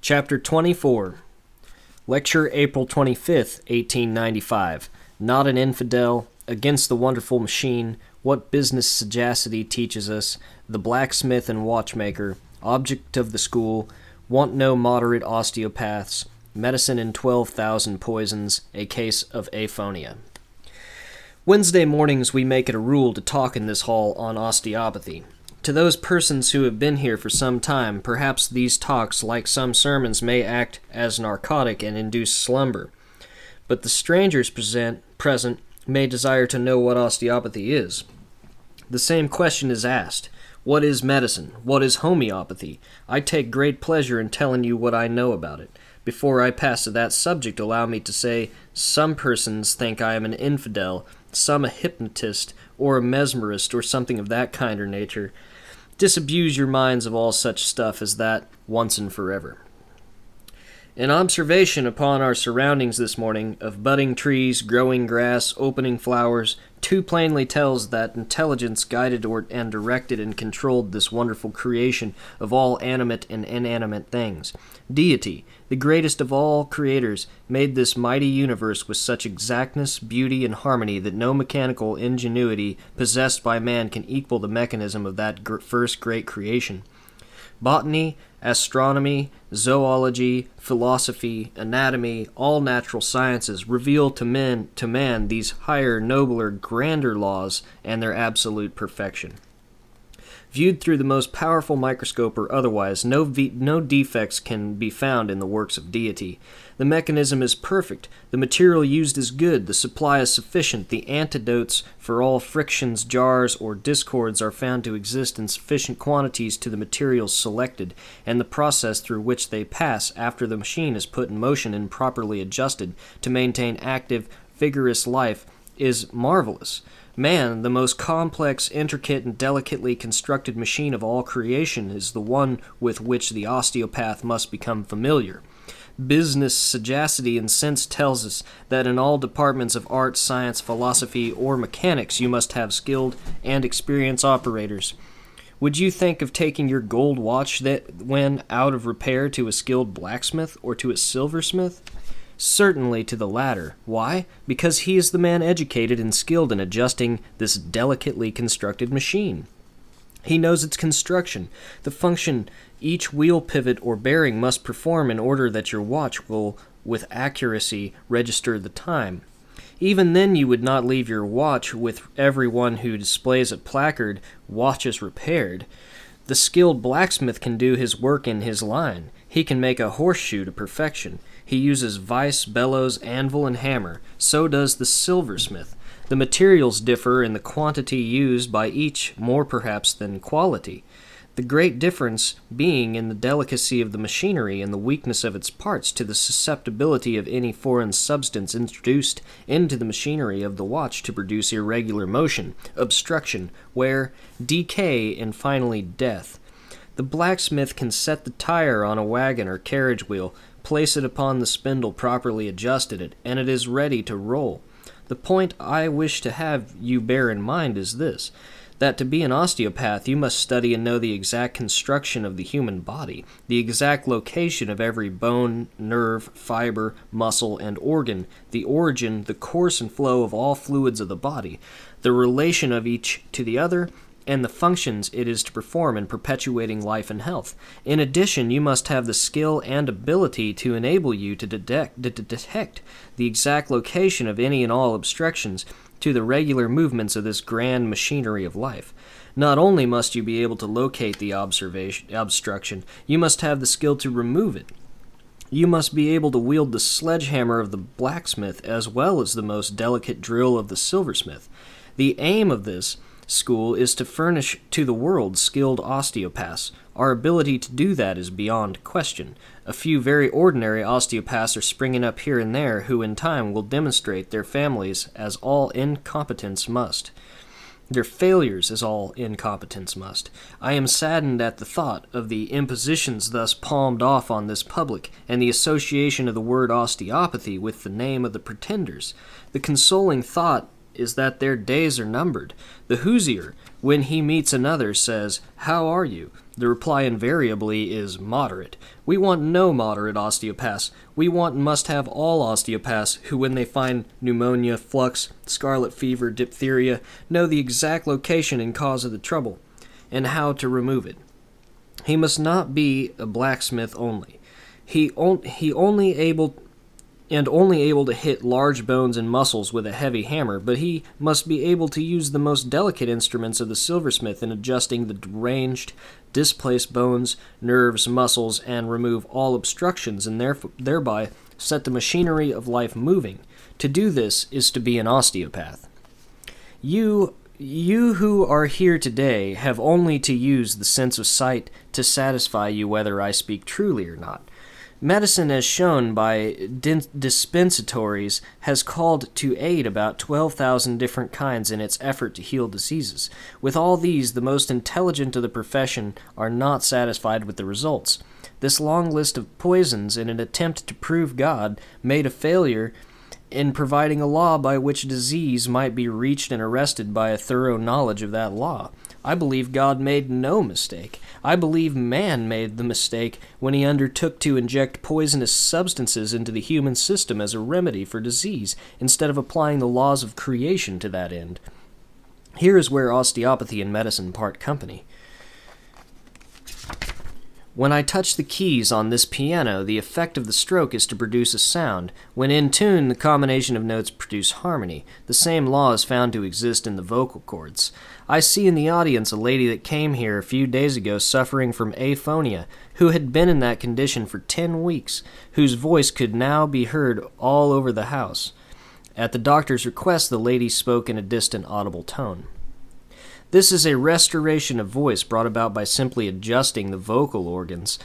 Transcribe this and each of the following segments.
Chapter 24. Lecture April 25th, 1895. Not an Infidel, Against the Wonderful Machine, What Business Sagacity Teaches Us, The Blacksmith and Watchmaker, Object of the School, Want No Moderate Osteopaths, Medicine in 12,000 Poisons, A Case of Aphonia. Wednesday mornings we make it a rule to talk in this hall on osteopathy. To those persons who have been here for some time, perhaps these talks, like some sermons, may act as narcotic and induce slumber. But the strangers present may desire to know what osteopathy is. The same question is asked. What is medicine? What is homeopathy? I take great pleasure in telling you what I know about it. Before I pass to that subject, allow me to say, some persons think I am an infidel, some a hypnotist, or a mesmerist, or something of that kind or nature. Disabuse your minds of all such stuff as that once and forever. An observation upon our surroundings this morning, of budding trees, growing grass, opening flowers, too plainly tells that intelligence guided and directed and controlled this wonderful creation of all animate and inanimate things. Deity, the greatest of all creators, made this mighty universe with such exactness, beauty, and harmony that no mechanical ingenuity possessed by man can equal the mechanism of that first great creation. Botany, astronomy, zoology, philosophy, anatomy, all natural sciences reveal to man these higher, nobler, grander laws and their absolute perfection. Viewed through the most powerful microscope or otherwise, no defects can be found in the works of Deity. The mechanism is perfect, the material used is good, the supply is sufficient, the antidotes for all frictions, jars, or discords are found to exist in sufficient quantities to the materials selected, and the process through which they pass after the machine is put in motion and properly adjusted to maintain active, vigorous life is marvelous. Man, the most complex, intricate, and delicately constructed machine of all creation, is the one with which the osteopath must become familiar. Business sagacity and sense tells us that in all departments of art, science, philosophy, or mechanics you must have skilled and experienced operators. Would you think of taking your gold watch when out of repair to a skilled blacksmith or to a silversmith? Certainly to the latter. Why? Because he is the man educated and skilled in adjusting this delicately constructed machine. He knows its construction, the function each wheel pivot or bearing must perform in order that your watch will, with accuracy, register the time. Even then you would not leave your watch with everyone who displays a placard, "Watches repaired." The skilled blacksmith can do his work in his line. He can make a horseshoe to perfection. He uses vice, bellows, anvil, and hammer. So does the silversmith. The materials differ in the quantity used by each, more perhaps than quality. The great difference being in the delicacy of the machinery and the weakness of its parts to the susceptibility of any foreign substance introduced into the machinery of the watch to produce irregular motion, obstruction, wear, decay, and finally death. The blacksmith can set the tire on a wagon or carriage wheel, place it upon the spindle properly adjusted, and it is ready to roll. The point I wish to have you bear in mind is this, that to be an osteopath you must study and know the exact construction of the human body, the exact location of every bone, nerve, fiber, muscle, and organ, the origin, the course and flow of all fluids of the body, the relation of each to the other, and the functions it is to perform in perpetuating life and health. In addition, you must have the skill and ability to enable you to detect the exact location of any and all obstructions to the regular movements of this grand machinery of life. Not only must you be able to locate the obstruction, you must have the skill to remove it. You must be able to wield the sledgehammer of the blacksmith as well as the most delicate drill of the silversmith. The aim of this school is to furnish to the world skilled osteopaths. Our ability to do that is beyond question. A few very ordinary osteopaths are springing up here and there who in time will demonstrate their failures as all incompetence must. I am saddened at the thought of the impositions thus palmed off on this public, and the association of the word osteopathy with the name of the pretenders. The consoling thought is that their days are numbered. The Hoosier, when he meets another, says, "How are you?" The reply invariably is moderate. We want no moderate osteopaths. We want and must have all osteopaths who, when they find pneumonia, flux, scarlet fever, diphtheria, know the exact location and cause of the trouble, and how to remove it. He must not be a blacksmith only. He only able to hit large bones and muscles with a heavy hammer, but he must be able to use the most delicate instruments of the silversmith in adjusting the deranged, displaced bones, nerves, muscles, and remove all obstructions, and thereby set the machinery of life moving. To do this is to be an osteopath. You who are here today have only to use the sense of sight to satisfy you whether I speak truly or not. Medicine, as shown by dispensatories, has called to aid about 12,000 different kinds in its effort to heal diseases. With all these, the most intelligent of the profession are not satisfied with the results. This long list of poisons, in an attempt to prove God, made a failure in providing a law by which disease might be reached and arrested by a thorough knowledge of that law. I believe God made no mistake. I believe man made the mistake when he undertook to inject poisonous substances into the human system as a remedy for disease, instead of applying the laws of creation to that end. Here is where osteopathy and medicine part company. When I touch the keys on this piano, the effect of the stroke is to produce a sound. When in tune, the combination of notes produce harmony. The same law is found to exist in the vocal cords. I see in the audience a lady that came here a few days ago suffering from aphonia, who had been in that condition for 10 weeks, whose voice could now be heard all over the house. At the doctor's request, the lady spoke in a distant, audible tone. This is a restoration of voice brought about by simply adjusting the vocal organs.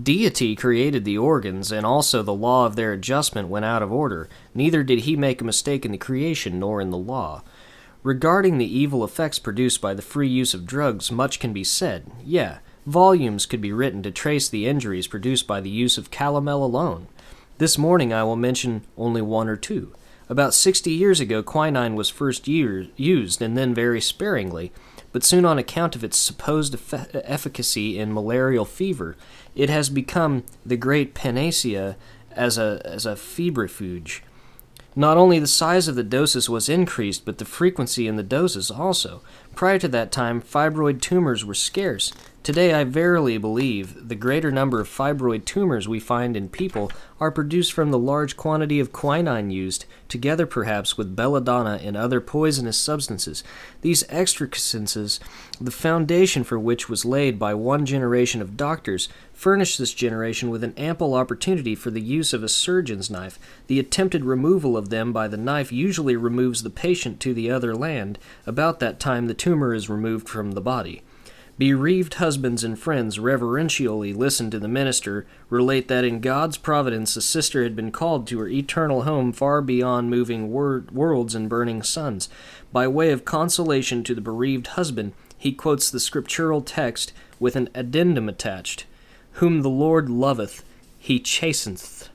Deity created the organs, and also the law of their adjustment went out of order. Neither did he make a mistake in the creation nor in the law. Regarding the evil effects produced by the free use of drugs, much can be said. Volumes could be written to trace the injuries produced by the use of calomel alone. This morning I will mention only one or two. About 60 years ago, quinine was first used, and then very sparingly, but soon on account of its supposed efficacy in malarial fever, it has become the great panacea as a febrifuge. Not only the size of the doses was increased, but the frequency in the doses also. Prior to that time, fibroid tumors were scarce. Today, I verily believe the greater number of fibroid tumors we find in people are produced from the large quantity of quinine used, together perhaps with belladonna and other poisonous substances. These excrescences, the foundation for which was laid by one generation of doctors, furnish this generation with an ample opportunity for the use of a surgeon's knife. The attempted removal of them by the knife usually removes the patient to the other land. About that time the tumor is removed from the body. Bereaved husbands and friends reverentially listen to the minister relate that in God's providence a sister had been called to her eternal home far beyond moving worlds and burning suns. By way of consolation to the bereaved husband, he quotes the scriptural text with an addendum attached, "Whom the Lord loveth, he chasteneth."